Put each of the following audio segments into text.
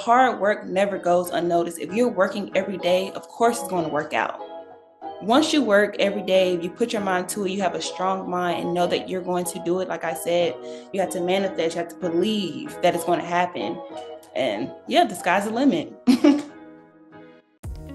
hard work never goes unnoticed. If you're working every day, of course it's going to work out. Once you work every day, you put your mind to it, you have a strong mind and know that you're going to do it. Like I said, you have to manifest, you have to believe that it's going to happen. And yeah, the sky's the limit.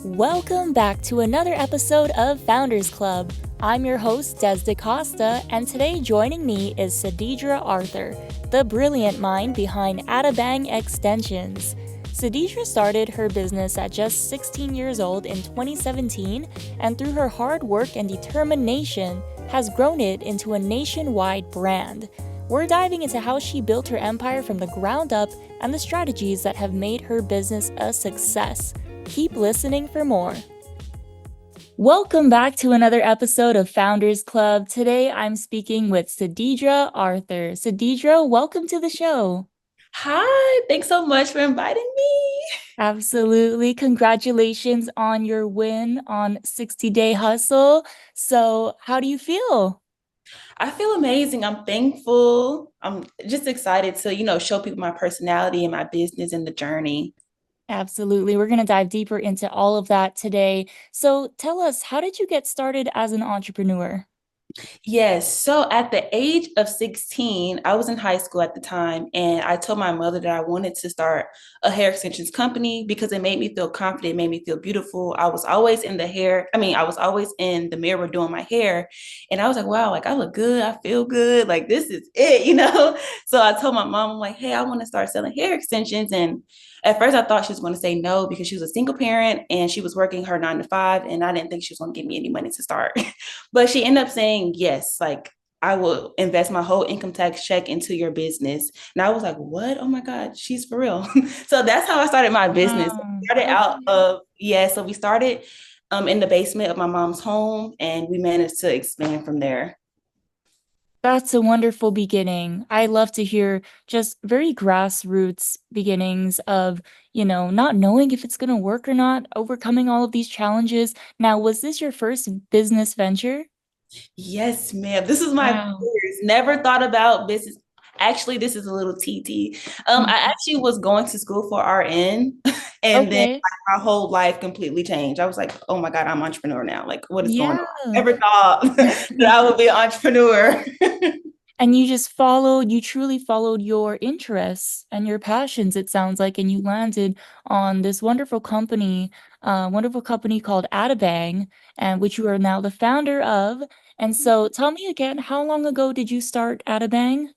Welcome back to another episode of Founders Club. I'm your host, Dez DeCosta, and today joining me is Sededra Arthur, the brilliant mind behind Addabang Xtensions. Sededra started her business at just 16 years old in 2017, and through her hard work and determination, has grown it into a nationwide brand. We're diving into how she built her empire from the ground up and the strategies that have made her business a success. Keep listening for more. Welcome back to another episode of Founders Club. Today I'm speaking with Sededra Arthur. Sededra, welcome to the show. Hi, thanks so much for inviting me. Absolutely. Congratulations on your win on 60-Day Hustle. So how do you feel? I feel amazing. I'm thankful. I'm just excited to, show people my personality and my business and the journey. Absolutely. We're going to dive deeper into all of that today. So tell us, how did you get started as an entrepreneur? Yes. So at the age of 16, I was in high school at the time, and I told my mother that I wanted to start a hair extensions company because it made me feel confident, it made me feel beautiful. I was always in the hair. I was always in the mirror doing my hair. And I was like, wow, like I look good. I feel good. Like this is it. So I told my mom, I'm like, hey, I want to start selling hair extensions. And at first, I thought she was going to say no because she was a single parent and she was working her 9 to 5, and I didn't think she was going to give me any money to start. But she ended up saying yes, like I will invest my whole income tax check into your business. And I was like, what? Oh my God, she's for real. So that's how I started my business. Wow. So we started in the basement of my mom's home, and we managed to expand from there. That's a wonderful beginning. I love to hear just very grassroots beginnings of, not knowing if it's going to work or not, overcoming all of these challenges. Now, was this your first business venture? Yes, ma'am. This is my Wow. first. Never thought about business. Actually, this is a little TT. I Mhm. actually was going to school for RN, and then Okay. my whole life completely changed. I was like, oh my God, I'm an entrepreneur now. Like, what is going on? Yeah. Never thought that I would be an entrepreneur. And you truly followed your interests and your passions, it sounds like, and you landed on this wonderful company called Addabang, and which you are now the founder of. And so tell me again, how long ago did you start Addabang?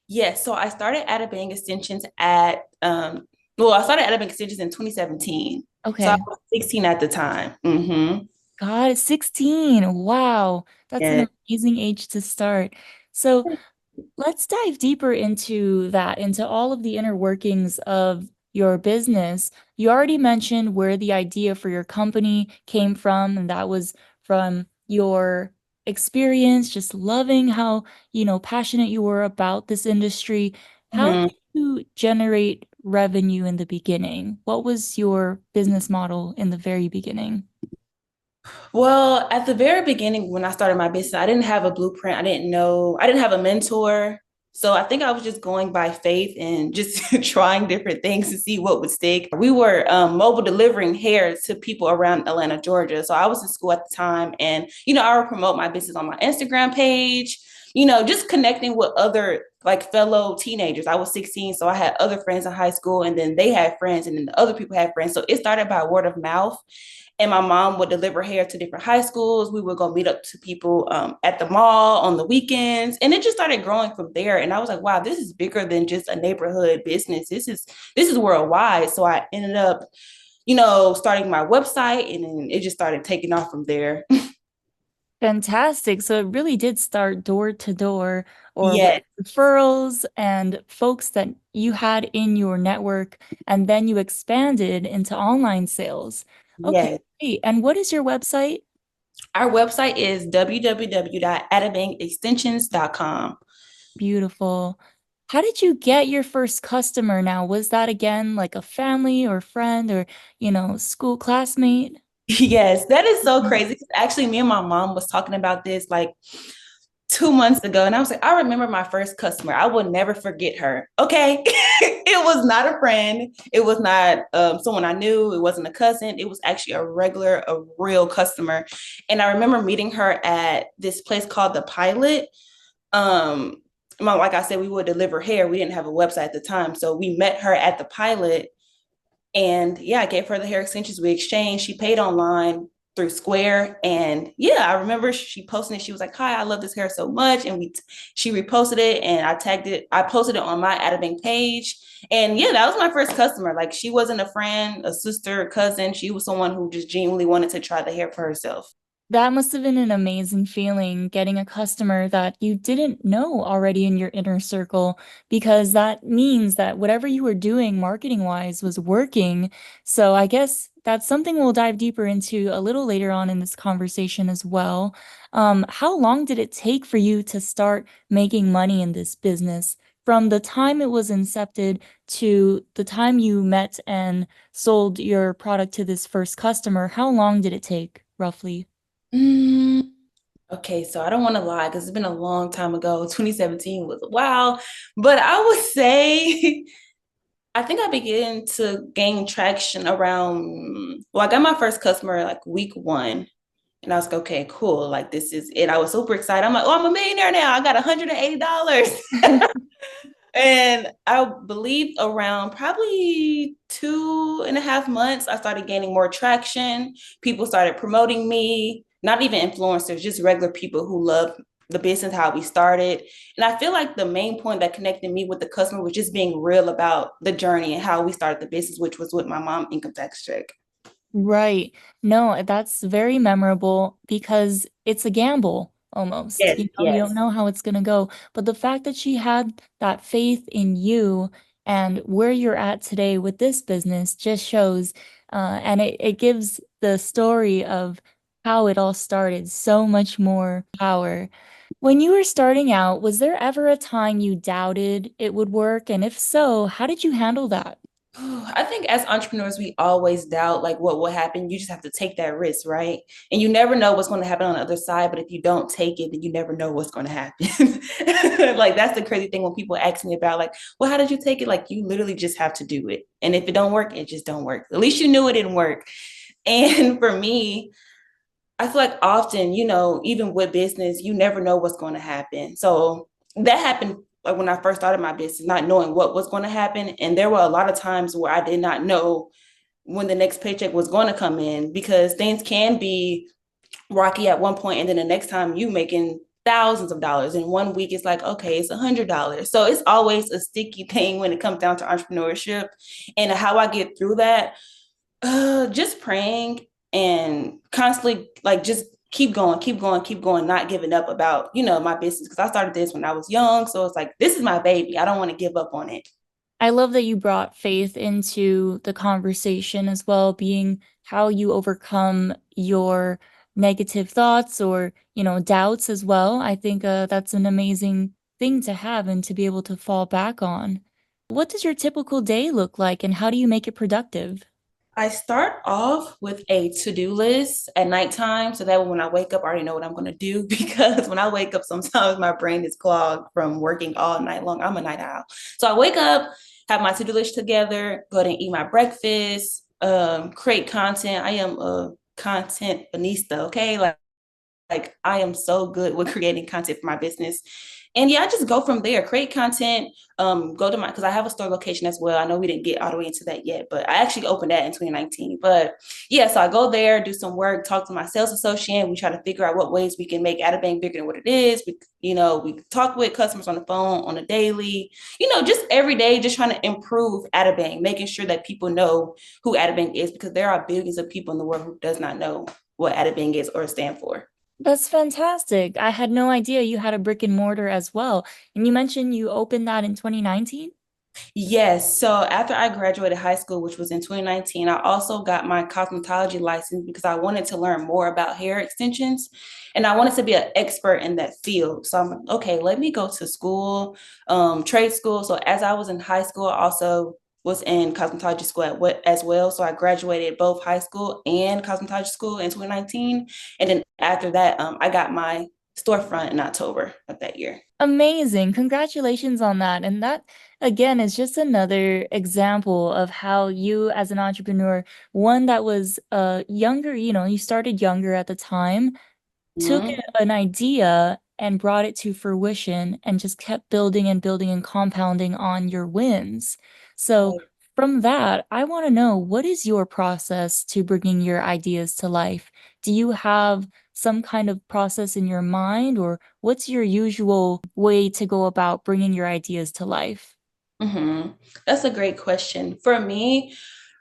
Yes, so I started Addabang Extensions I started Addabang Extensions in 2017. So I Okay. was 16 at the time. Mm-hmm. God, 16. Wow. That's Yeah. an amazing age to start. So let's dive deeper into that, into all of the inner workings of your business. You already mentioned where the idea for your company came from, and that was from your experience, just loving how, passionate you were about this industry. How Mhm. did you generate revenue in the beginning? What was your business model in the very beginning? Well, at the very beginning, when I started my business, I didn't have a blueprint. I didn't have a mentor. So I think I was just going by faith and just trying different things to see what would stick. We were mobile delivering hair to people around Atlanta, Georgia. So I was in school at the time, and I would promote my business on my Instagram page. Just connecting with other like fellow teenagers. I was 16, so I had other friends in high school, and then they had friends, and then the other people had friends. So it started by word of mouth, and my mom would deliver hair to different high schools. We would go meet up to people at the mall on the weekends, and it just started growing from there. And I was like, wow, this is bigger than just a neighborhood business. This is worldwide. So I ended up, starting my website, and then it just started taking off from there. Fantastic. So it really did start door to door or with Yes, referrals and folks that you had in your network, and then you expanded into online sales. Okay, yes. great. And what is your website? Our website is www.addabangextensions.com. Beautiful. How did you get your first customer now? Was that again like a family or friend or, school classmate? Yes, that is so Mhm. crazy. Actually, me and my mom was talking about this. Like, 2 months ago, and I was like, I remember my first customer. I will never forget her. Okay. It was not a friend. It was not someone I knew. It wasn't a cousin. It was actually a real customer. And I remember meeting her at this place called The Pilot. Um, like I said, we would deliver hair. We didn't have a website at the time. So we met her at The Pilot. And yeah, I gave her the hair extensions. We exchanged. She paid online through Square. And yeah, I remember she posted it. She was like, "Hi, I love this hair so much." And she reposted it, and I tagged it. I posted it on my Addabang page. And yeah, that was my first customer. Like, she wasn't a friend, a sister, a cousin. She was someone who just genuinely wanted to try the hair for herself. That must have been an amazing feeling getting a customer that you didn't know already in your inner circle, because that means that whatever you were doing marketing wise was working. So I guess that's something we'll dive deeper into a little later on in this conversation as well. How long did it take for you to start making money in this business? From the time it was incepted to the time you met and sold your product to this first customer, how long did it take roughly? Mm, okay, so I don't want to lie because it's been a long time ago. 2017 was a while, but I would say I think I began to gain traction around, well, I got my first customer like week one. And I was like, okay, cool. Like, this is it. I was super excited. I'm like, oh, I'm a millionaire now. I got $180. And I believe around probably 2.5 months, I started gaining more traction. People started promoting me, not even influencers, just regular people who love the business, how we started. And I feel like the main point that connected me with the customer was just being real about the journey and how we started the business, which was with my mom income tax check. Right. No, that's very memorable because it's a gamble almost. Yes, You don't yes. know how it's gonna go. But the fact that she had that faith in you and where you're at today with this business just shows, and it gives the story of how it all started so much more power. When you were starting out, was there ever a time you doubted it would work? And if so, how did you handle that? I think as entrepreneurs, we always doubt like what will happen. You just have to take that risk, right? And you never know what's going to happen on the other side. But if you don't take it, then you never know what's going to happen. Like, that's the crazy thing when people ask me about like, well, how did you take it? Like, you literally just have to do it. And if it don't work, it just don't work. At least you knew it didn't work. And for me, I feel like often, even with business, you never know what's going to happen. So that happened like when I first started my business, not knowing what was going to happen. And there were a lot of times where I did not know when the next paycheck was going to come in, because things can be rocky at one point, and then the next time you making thousands of dollars. In one week, it's like, okay, it's $100. So it's always a sticky thing when it comes down to entrepreneurship. And how I get through that, just praying and constantly like just keep going, keep going, keep going, not giving up about, my business. Cause I started this when I was young. So it's like, this is my baby. I don't want to give up on it. I love that you brought faith into the conversation as well, being how you overcome your negative thoughts or, doubts as well. I think that's an amazing thing to have and to be able to fall back on. What does your typical day look like and how do you make it productive? I start off with a to-do list at nighttime so that when I wake up, I already know what I'm going to do. Because when I wake up, sometimes my brain is clogged from working all night long. I'm a night owl. So I wake up, have my to-do list together, go ahead and eat my breakfast, create content. I am a content banista, okay? Like I am so good with creating content for my business. And yeah, I just go from there, create content, go to my, because I have a store location as well. I know we didn't get all the way into that yet, but I actually opened that in 2019. But yeah, so I go there, do some work, talk to my sales associate. We try to figure out what ways we can make Addabang bigger than what it is. We talk with customers on the phone on a daily, just every day, just trying to improve Addabang, making sure that people know who Addabang is, because there are billions of people in the world who does not know what Addabang is or stand for. That's fantastic. I had no idea you had a brick and mortar as well. And you mentioned you opened that in 2019? Yes. So after I graduated high school, which was in 2019, I also got my cosmetology license because I wanted to learn more about hair extensions and I wanted to be an expert in that field. So I'm like, okay, let me go to school, trade school. So as I was in high school, I also was in cosmetology school as well. So I graduated both high school and cosmetology school in 2019. And then after that, I got my storefront in October of that year. Amazing. Congratulations on that. And that, again, is just another example of how you, as an entrepreneur, one that was younger, you started younger at the time, took Mhm. an idea and brought it to fruition and just kept building and building and compounding on your wins. So, Right. from that, I want to know, what is your process to bringing your ideas to life? Do you have some kind of process in your mind, or what's your usual way to go about bringing your ideas to life? Mhm. That's a great question. For me,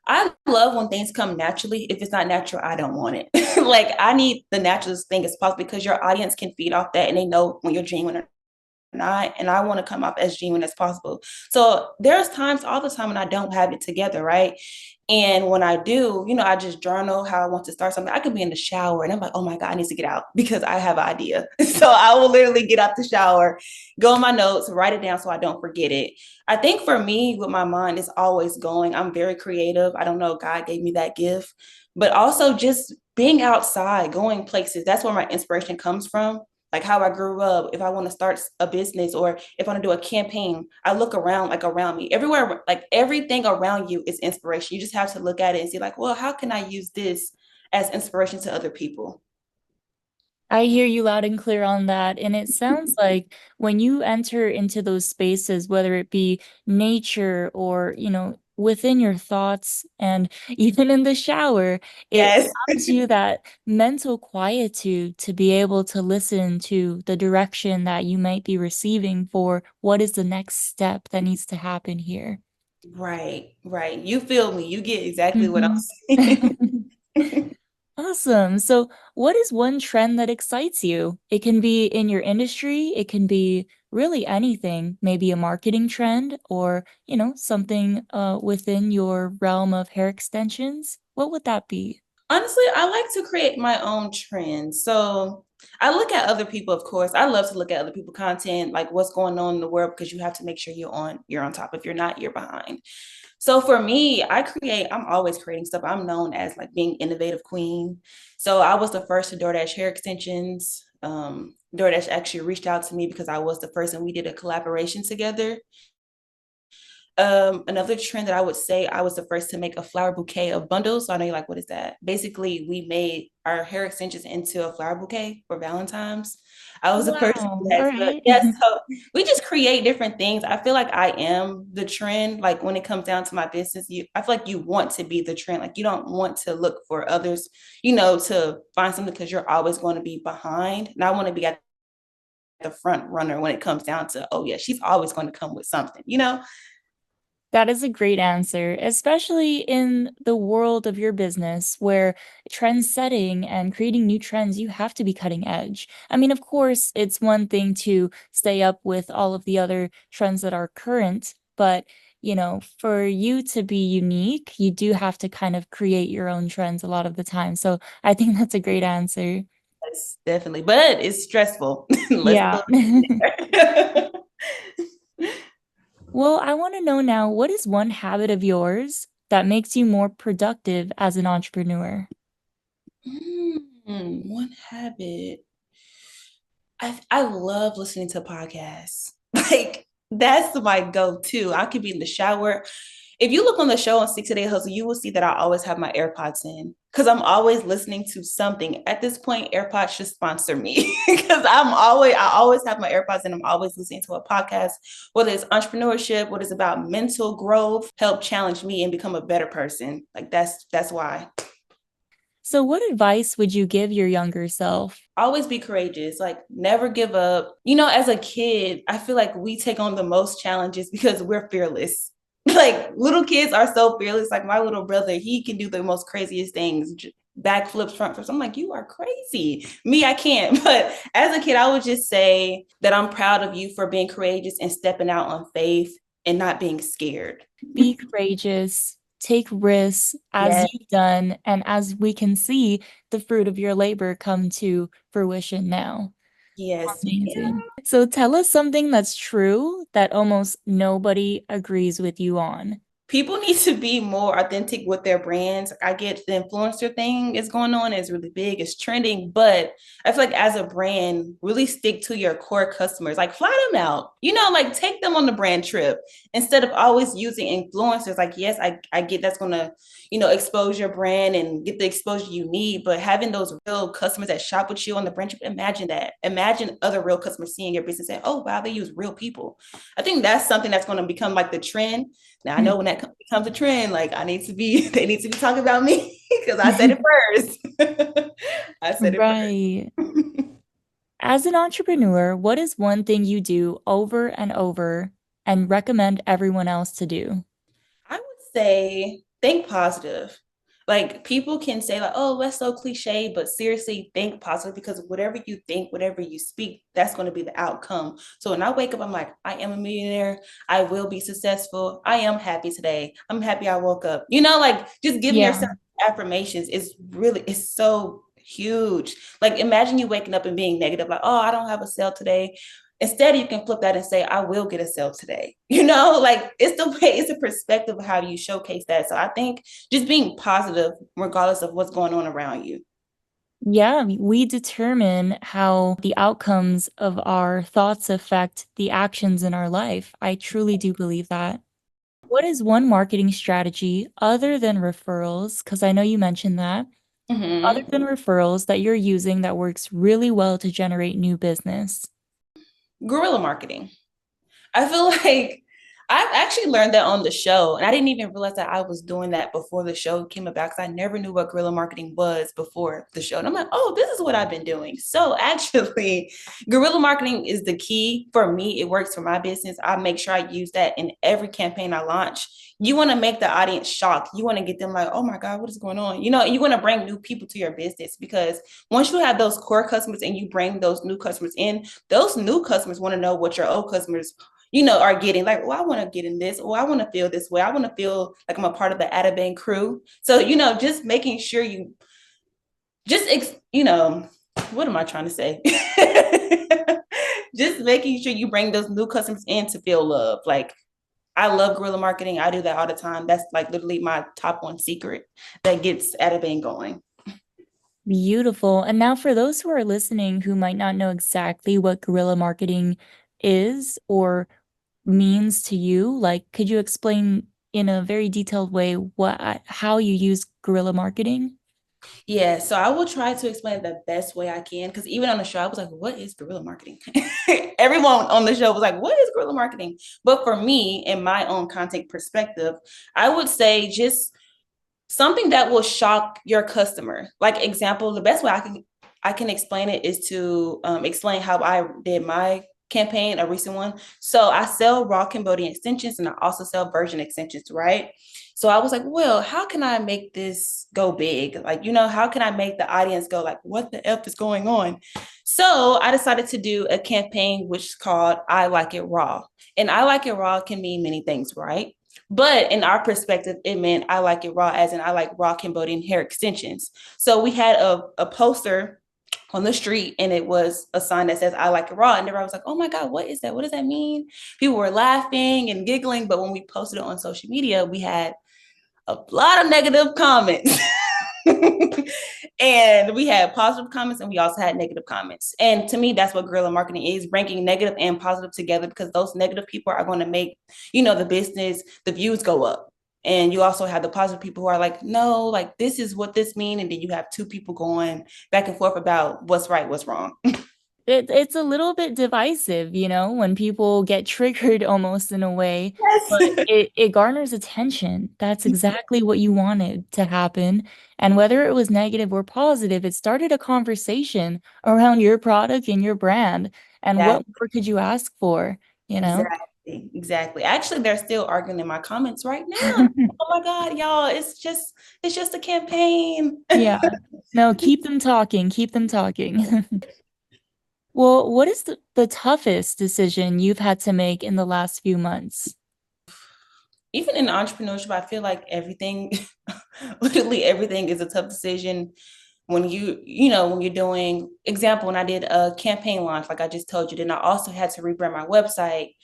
I love when things come naturally. If it's not natural, I don't want it. Like I need the naturalest thing as possible because your audience can feed off that and they know when you're genuine or not. And I want to come off as genuine as possible. So there's times all the time when I don't have it together, right? And when I do, I just journal how I want to start something. I could be in the shower and I'm like, oh my God, I need to get out because I have an idea. So I will literally get out the shower, go in my notes, write it down so I don't forget it. I think for me, with my mind, is always going. I'm very creative. I don't know, God gave me that gift, but also just being outside, going places. That's where my inspiration comes from, like how I grew up. If I want to start a business or if I want to do a campaign, I look around, like around me, everywhere, like everything around you is inspiration. You just have to look at it and see, like, well, how can I use this as inspiration to other people? I hear you loud and clear on that. And it sounds like when you enter into those spaces, whether it be nature or, within your thoughts and even in the shower, it Yes. allows you that mental quietude to be able to listen to the direction that you might be receiving for what is the next step that needs to happen here. Right, right. You feel me. You get exactly what Mhm. I'm saying. Awesome. So, what is one trend that excites you? It can be in your industry, it can be really anything, maybe a marketing trend or, something within your realm of hair extensions. What would that be? Honestly, I like to create my own trends. So I look at other people, of course. I love to look at other people content, like what's going on in the world, because you have to make sure you're on top. If you're not, you're behind. So for me, I'm always creating stuff. I'm known as like being innovative queen. So I was the first to DoorDash hair extensions. DoorDash actually reached out to me because I was the first and we did a collaboration together. Another trend that I would say, I was the first to make a flower bouquet of bundles. So I know you're like, what is that? Basically, we made our hair extensions into a flower bouquet for Valentine's. I was the person Wow. who All has the, right. yes, so we just create different things. I feel like I am the trend. Like when it comes down to my business, I feel like you want to be the trend. Like you don't want to look for others, to find something because you're always going to be behind. And I want to be at the front runner when it comes down to, oh yeah, she's always going to come with something. That is a great answer, especially in the world of your business where trend setting and creating new trends, you have to be cutting edge. I mean, of course, it's one thing to stay up with all of the other trends that are current, but for you to be unique, you do have to kind of create your own trends a lot of the time. So I think that's a great answer. Yes, definitely. But it's stressful. Let's Yeah. throw it there. Well, I want to know now, what is one habit of yours that makes you more productive as an entrepreneur? One habit. I love listening to podcasts. Like that's my go-to. I could be in the shower. If you look on the show on 60 Day Hustle, you will see that I always have my AirPods in because I'm always listening to something. At this point, AirPods should sponsor me because I always have my AirPods in. I'm always listening to a podcast, whether it's entrepreneurship, what is about mental growth, help challenge me and become a better person. Like that's why. So, what advice would you give your younger self? Always be courageous, like never give up. As a kid, I feel like we take on the most challenges because we're fearless. Like little kids are so fearless. Like my little brother, he can do the most craziest things, backflips, front flips. I'm like, you are crazy. Me, I can't. But as a kid, I would just say that I'm proud of you for being courageous and stepping out on faith and not being scared. Be courageous, take risks as Yes, you've done, and as we can see the fruit of your labor come to fruition now. yes. Amazing. So, tell us something that's true that almost nobody agrees with you on. people need to be more authentic with their brands. I get the influencer thing is going on, it's really big, it's trending, but I feel like as a brand, really stick to your core customers, like fly them out, like take them on the brand trip instead of always using influencers. Like, yes, I get that's going to, expose your brand and get the exposure you need, but having those real customers that shop with you on the brand trip, imagine that. Imagine other real customers seeing your business and saying, oh, wow, they use real people. I think that's something that's going to become like the trend. Now I know when that becomes a trend, like they need to be talking about me because I said it first. I said it Right. first. As an entrepreneur, what is one thing you do over and over and recommend everyone else to do? I would say think positive. Like people can say like, oh, that's so cliche, but seriously, think positive because whatever you think, whatever you speak, that's going to be the outcome. So when I wake up, I'm like, I am a millionaire. I will be successful. I am happy today. I'm happy I woke up. Like just giving Yeah. yourself affirmations is really, it's so huge. Like imagine you waking up and being negative, like, oh, I don't have a sale today. Instead, you can flip that and say, I will get a sale today. Like it's the way, it's a perspective of how you showcase that. So I think just being positive, regardless of what's going on around you. Yeah, we determine how the outcomes of our thoughts affect the actions in our life. I truly do believe that. What is one marketing strategy other than referrals? Because I know you mentioned that, other Mm-hmm. than referrals that you're using that works really well to generate new business. Guerrilla marketing. I feel like I've actually learned that on the show, and I didn't even realize that I was doing that before the show came about because I never knew what guerrilla marketing was before the show. And I'm like, oh, this is what I've been doing. So actually, guerrilla marketing is the key for me. It works for my business. I make sure I use that in every campaign I launch. You want to make the audience shocked. You want to get them like, oh my God, what is going on? You want to bring new people to your business because once you have those core customers and you bring those new customers in, those new customers want to know what your old customers are getting like, oh, I want to get in this, or I want to feel this way. I want to feel like I'm a part of the Addabang crew. So, just making sure you what am I trying to say? Just making sure you bring those new customers in to feel love. Like, I love guerrilla marketing. I do that all the time. That's like literally my top one secret that gets Addabang going. Beautiful. And now, for those who are listening who might not know exactly what guerrilla marketing is or means to you, like, could you explain in a very detailed way how you use guerrilla marketing? Yeah, so I will try to explain it the best way I can because even on the show, I was like, what is guerrilla marketing? Everyone on the show was like, what is guerrilla marketing? But for me, in my own content perspective, I would say just something that will shock your customer. Like example, the best way I can explain it is to explain how I did my campaign, a recent one. So I sell raw Cambodian extensions and I also sell virgin extensions, right? So I was like, well, how can I make this go big? Like, how can I make the audience go like, what the F is going on? So I decided to do a campaign which is called I Like It Raw. And I Like It Raw can mean many things, right? But in our perspective, it meant I like it raw, as in I like raw Cambodian hair extensions. So we had a poster on the street and it was a sign that says I like it raw. And everyone was like, oh my God, what is that? What does that mean? People were laughing and giggling. But when we posted it on social media, we had a lot of negative comments. And we had positive comments and we also had negative comments. And to me, that's what guerrilla marketing is, bringing negative and positive together because those negative people are going to make, the business, the views go up. And you also have the positive people who are like, no, like this is what this means. And then you have two people going back and forth about what's right, what's wrong. It's a little bit divisive, when people get triggered almost in a way, but Yes. it garners attention. That's exactly what you wanted to happen. And whether it was negative or positive, it started a conversation around your product and your brand. And what Exactly. more could you ask for, you know? Exactly. Actually, they're still arguing in my comments right now. Oh my God, y'all, it's just a campaign. Yeah. No, keep them talking. Keep them talking. Well, what is the toughest decision you've had to make in the last few months? Even in entrepreneurship, I feel like everything, literally everything is a tough decision when when you're doing, example, when I did a campaign launch, like I just told you, then I also had to rebrand my website.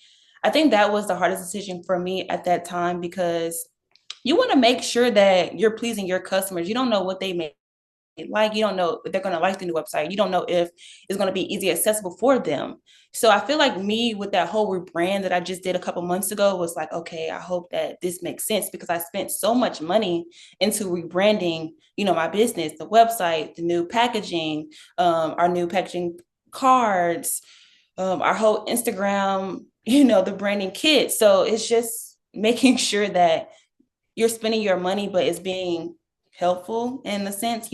I think that was the hardest decision for me at that time because you want to make sure that you're pleasing your customers. You don't know what they may like. You don't know if they're going to like the new website. You don't know if it's going to be easy accessible for them. So I feel like me with that whole rebrand that I just did a couple months ago was like, okay, I hope that this makes sense because I spent so much money into rebranding, my business, the website, the new packaging, our new packaging cards, our whole Instagram, the branding kit. So it's just making sure that you're spending your money, but it's being helpful in a sense.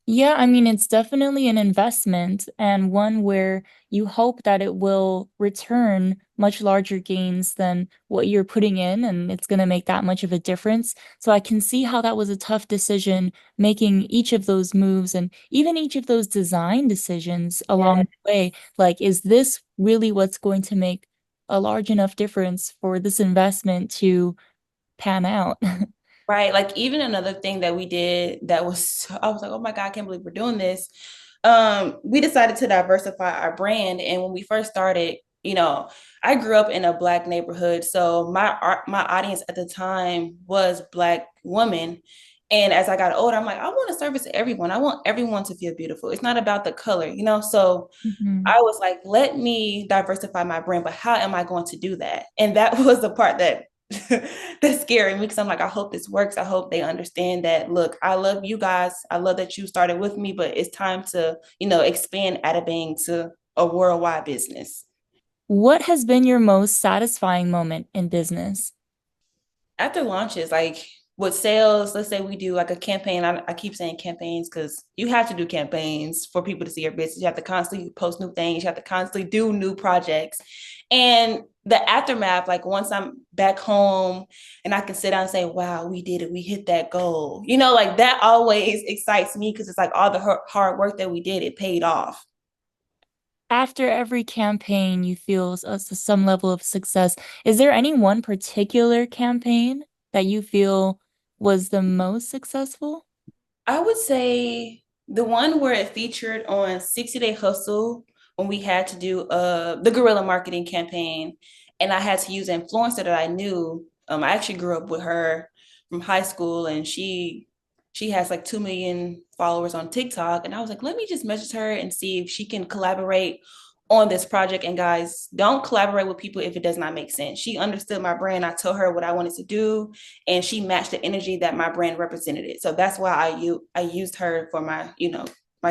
Yeah, I mean, it's definitely an investment and one where you hope that it will return much larger gains than what you're putting in, and it's going to make that much of a difference. So I can see how that was a tough decision making each of those moves and even each of those design decisions along Yeah. the way. Like, is this really what's going to make a large enough difference for this investment to pan out? Right. Like even another thing that we did that I was like, oh my God, I can't believe we're doing this. We decided to diversify our brand. And when we first started, I grew up in a Black neighborhood. So my audience at the time was Black women. And as I got older, I'm like, I want to service everyone. I want everyone to feel beautiful. It's not about the color. So Mhm. I was like, let me diversify my brand, but how am I going to do that? And that was the part that that's scary me because I'm like, I hope this works. I hope they understand that, look, I love you guys. I love that you started with me, but it's time to, expand Addabang to a worldwide business. What has been your most satisfying moment in business? After launches, like with sales, let's say we do like a campaign. I keep saying campaigns because you have to do campaigns for people to see your business. You have to constantly post new things. You have to constantly do new projects. And the aftermath, like once I'm back home and I can sit down and say, wow, we did it. We hit that goal. Like that always excites me because it's like all the hard work that we did, it paid off. After every campaign, you feel some level of success. Is there any one particular campaign that you feel was the most successful? I would say the one where it featured on 60 Day Hustle when we had to do the guerrilla marketing campaign, and I had to use an influencer that I knew. I actually grew up with her from high school, and she has like 2 million followers on TikTok. And I was like, let me just message her and see if she can collaborate on this project. And guys, don't collaborate with people if it does not make sense. She understood my brand. I told her what I wanted to do, and she matched the energy that my brand represented it. So that's why I used her for my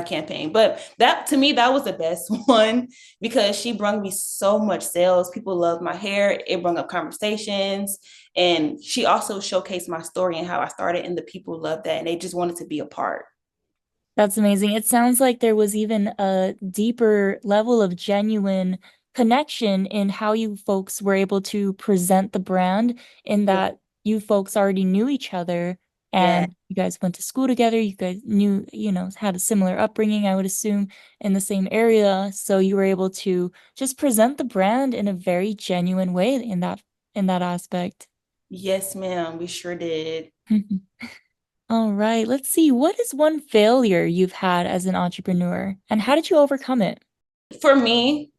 campaign. But that to me, that was the best one because she brought me so much sales. People loved my hair. It brought up conversations. And she also showcased my story and how I started, and the people loved that. And they just wanted to be a part. That's amazing. It sounds like there was even a deeper level of genuine connection in how you folks were able to present the brand, in Yeah. that you folks already knew each other Yeah. and you guys went to school together. You guys knew, had a similar upbringing, I would assume, in the same area. So you were able to just present the brand in a very genuine way in that aspect. Yes, ma'am. We sure did. All right, let's see. What is one failure you've had as an entrepreneur, and how did you overcome it? For me,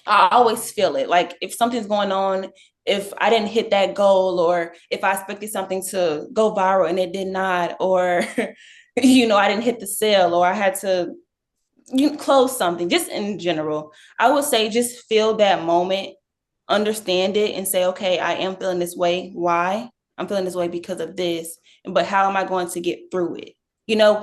I always feel it. Like if something's going on, if I didn't hit that goal, or if I expected something to go viral and it did not, or I didn't hit the sale, or I had to close something, just in general, I would say just feel that moment, understand it, and say, okay, I am feeling this way. Why? I'm feeling this way because of this. But how am I going to get through it?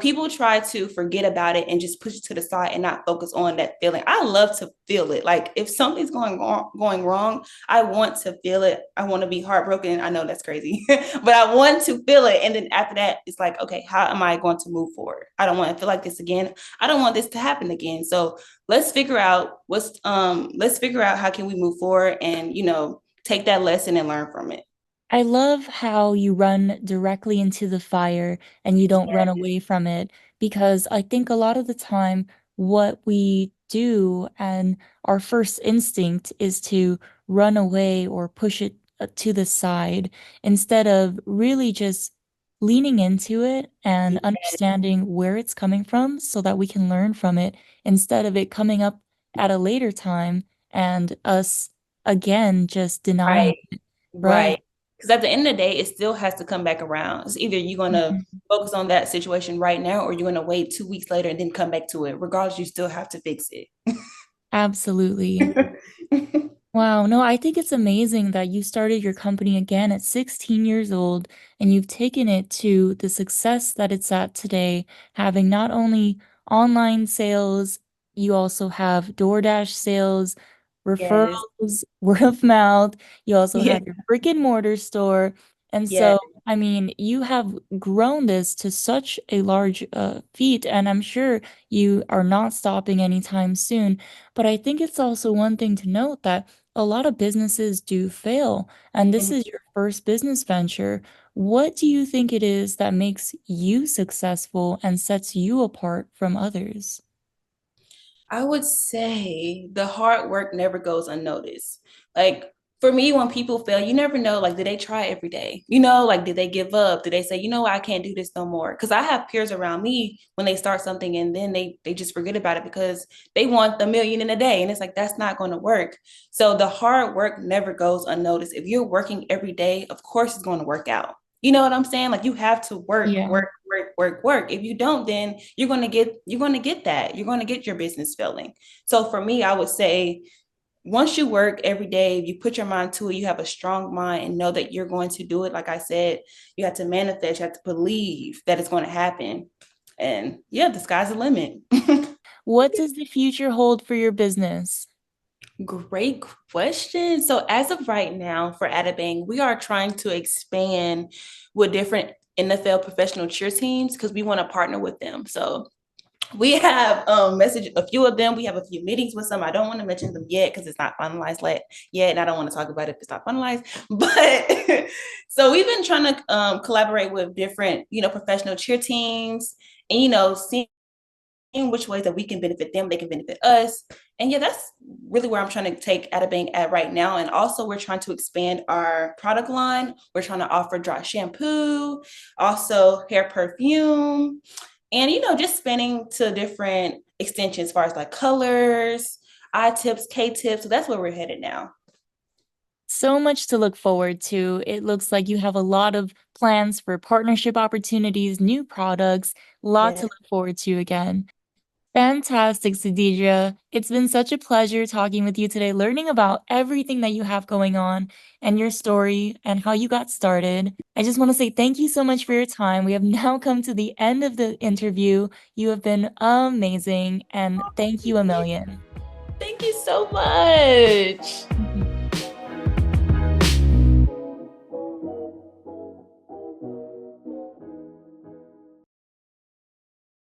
People try to forget about it and just push it to the side and not focus on that feeling. I love to feel it. Like if something's going wrong, I want to feel it. I want to be heartbroken. I know that's crazy, but I want to feel it. And then after that, it's like, okay, how am I going to move forward? I don't want to feel like this again. I don't want this to happen again. So let's figure out how can we move forward and take that lesson and learn from it. I love how you run directly into the fire and you don't run away from it, because I think a lot of the time what we do and our first instinct is to run away or push it to the side instead of really just leaning into it and understanding where it's coming from so that we can learn from it instead of it coming up at a later time and us again just denying Right. it, right? Right. Because at the end of the day, it still has to come back around. It's either you're going to Mhm. focus on that situation right now, or you're going to wait 2 weeks later and then come back to it. Regardless, you still have to fix it. Absolutely. Wow, no, I think it's amazing that you started your company again at 16 years old and you've taken it to the success that it's at today, having not only online sales, you also have DoorDash sales, Yes. referrals, word of mouth, you also Yeah. have your brick and mortar store. And Yeah. so, I mean, you have grown this to such a large feat, and I'm sure you are not stopping anytime soon. But I think it's also one thing to note that a lot of businesses do fail, and this Mhm. is your first business venture. What do you think it is that makes you successful and sets you apart from others? I would say the hard work never goes unnoticed. Like for me, when people fail, you never know, like, did they try every day? Like, did they give up? Did they say, what, I can't do this no more? Because I have peers around me when they start something and then they just forget about it because they want the million in a day. And it's like, that's not going to work. So the hard work never goes unnoticed. If you're working every day, of course it's going to work out. You know what I'm saying? Like you have to work, Yeah. work, work, work, work. If you don't, then you're gonna get that. You're gonna get your business failing. So for me, I would say once you work every day, you put your mind to it, you have a strong mind and know that you're going to do it. Like I said, you have to manifest, you have to believe that it's going to happen. And yeah, the sky's the limit. What does the future hold for your business? Great question. So as of right now for Addabang, we are trying to expand with different NFL professional cheer teams because we want to partner with them. So we have messaged a few of them. We have a few meetings with some. I don't want to mention them yet because it's not finalized yet, and I don't want to talk about it if it's not finalized. But so we've been trying to collaborate with different, professional cheer teams, and seeing which ways that we can benefit them, they can benefit us. And yeah, that's really where I'm trying to take Addabang at right now. And also, we're trying to expand our product line. We're trying to offer dry shampoo, also hair perfume, and just spinning to different extensions as far as like colors, eye tips, K tips. So that's where we're headed now. So much to look forward to. It looks like you have a lot of plans for partnership opportunities, new products, lot to Yeah. look forward to again. Fantastic, Sededra. It's been such a pleasure talking with you today, learning about everything that you have going on and your story and how you got started. I just want to say thank you so much for your time. We have now come to the end of the interview. You have been amazing, and thank you a million. Thank you so much.